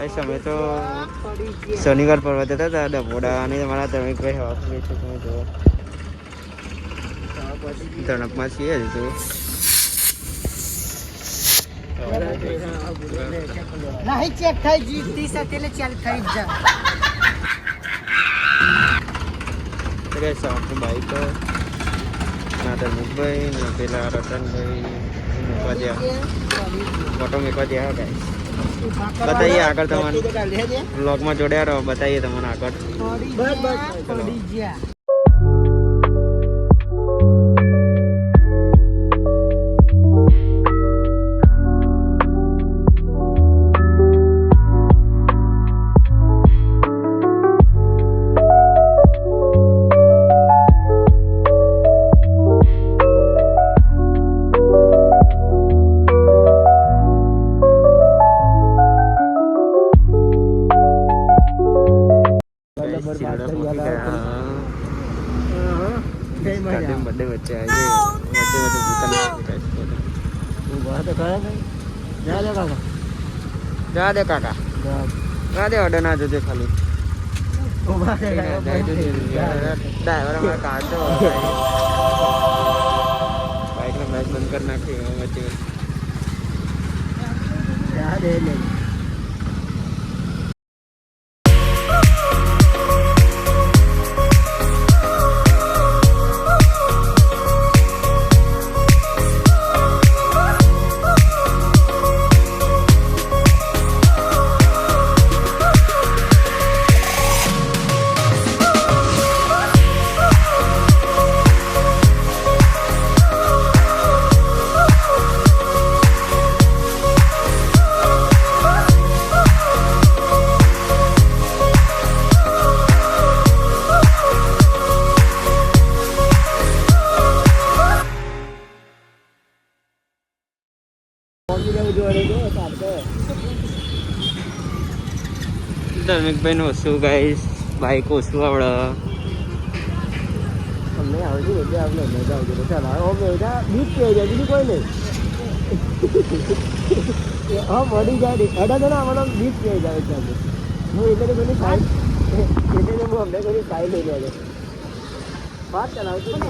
અમે તો શનિવાર પર્વત હતા ડભોડા અને તમારા તમે કઈ હવા છે તમે જો ધણપમાં છીએ હજુ તો નહીં ચેક થઈ જી 30 એટલે ચાલ થઈ જ જા સાફ બાઈક ના ધર્મભાઈ ના પેલા રતનભાઈ મૂકવા ગયા ફોટો મૂકવા ગયા ગાઈસ बताइए आकर तमन ब्लॉग में जोड़े रहो बताइए तमन आकर પડી ગયા बर्थडे बच्चे आए जा दे काका जा दे ऑर्डर ना जो खाली ड्राइवर हमारा काट दो बाइक में मैच बंद कर नाखी बच्चे जा दे ધર્મિકભાઈ નું ઓછું ગાઈસ બાઈક ઓછું આવડે અમને આવડ્યું એટલે આપણે મજા આવતી ચાલ બીજ કે જાય બીજું કોઈ નહીં હા પડી જાય અડા જણા મને બીજ કે જાય છે હું એટલે કોઈની સાઈડ એટલે હું અમને કોઈની સાઈડ લઈ જાય વાત ચલાવતું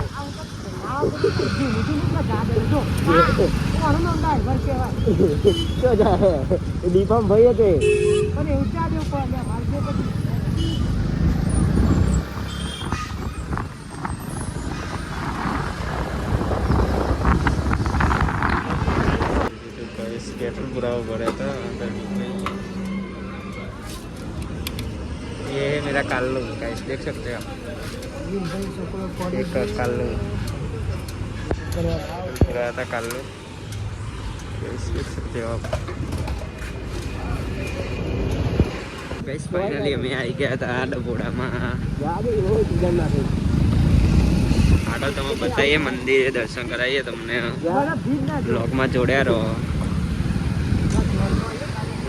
દીપમ ભાઈ તે स्केटर पूरा हो गया था ये है मेरा काल्लू गाइस देख सकते हैं आप एक काल्लू रहा था काल्लू देख सकते हो आप गाइस फाइनली हमें आई गया था डबोड़ा में આગળ તમે બતાવીએ મંદિરે દર્શન કરાવીએ તમને બ્લોગમાં જોડ્યા રહો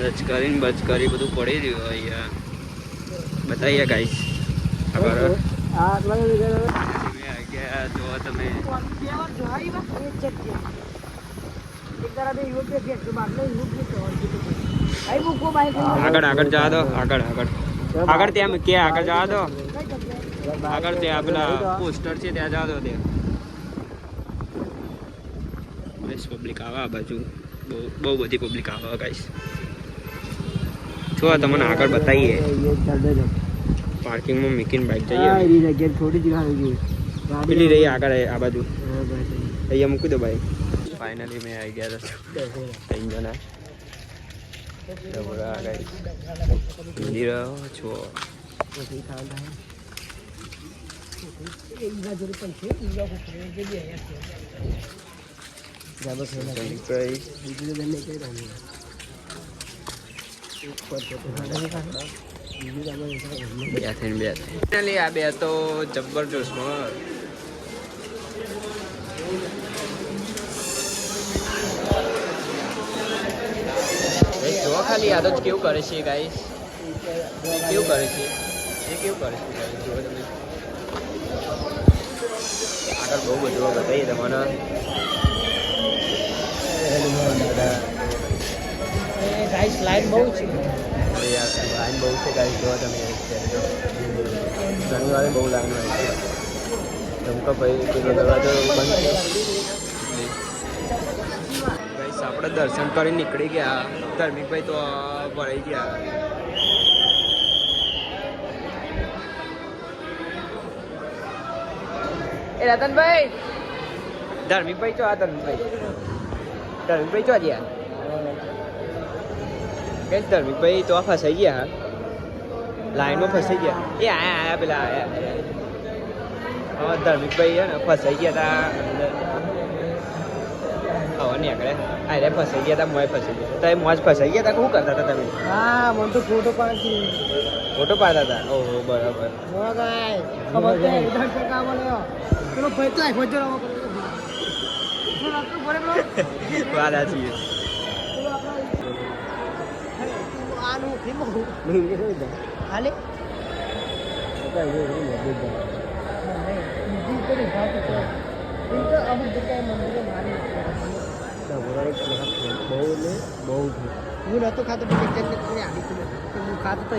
રચ કરીને બચ કરી બધું પડી રહ્યું અહીંયા બતાવીએ ગાઈસ આગળ ગયા જો તમે આગળ આગળ જવા દો આગળ આગળ આગળ ત્યાં મૂકીએ આગળ જવા દો આગળ ત્યાં પેલા પોસ્ટર છે ત્યાં જવા દો ત્યાં બસ પબ્લિક આવે આ બાજુ બહુ બધી પબ્લિક આવે ગાઈસ જો તમને આગળ બતાવીએ પાર્કિંગમાં મૂકીને બાઇક જઈએ પેલી રહી આગળ આ બાજુ અહીંયા મૂકી દો બાઈક ફાઇનલી મેં આવી ગયા હતા 3 જણા ડબોડા ગાઈસ મંદિર છો આ બે તો જબરજસ્ત જો ખાલી યાદ જ કેવું કરે છે ગાઈસ કેવું કરે છે એ કેવું કરે છે ગાઈસ જો તમે આગળ બહુ બધું બતાવીએ તમને ગાઈસ લાઈન બહુ છે લાઈન બહુ છે ગાઈસ, જો તમે શનિવારે બહુ લાઈન હોય છે. ધમકો ભાઈ પેલો દરવાજો બંધ છે ગાઈસ. આપણે દર્શન કરી નીકળી ગયા. ધાર્મિકભાઈ તો ભરાઈ ગયા. એ રતનભાઈ, ધાર્મિકભાઈ ચો આ ધર્મિકભાઈ ચો ગયા કઈ? ધાર્મિકભાઈ તો ફસાઈ ગયા, લાઈનમાં ફસાઈ ગયા. એ આયા પેલા આયા. હા ધાર્મિકભાઈ છે ને ફસાઈ ગયા હતા અંદર. હવે નીકળે અરે ફસાઈ ગયા હતા, મોય ફસાઈ ગયા હતા. મોજ ફસાઈ ગયા હતા. શું કરતા હતા તમે? હા મને તો ફોટો પાડતી ફોટો પાડતા હતા. ઓહો બરાબર. ખબર છે ઇધર से काम बोले चलो बैठला है खोजो વાત સાચી છે. આનું ફીમો હાલે બહુ હું નતો ખાતો ખાતો તો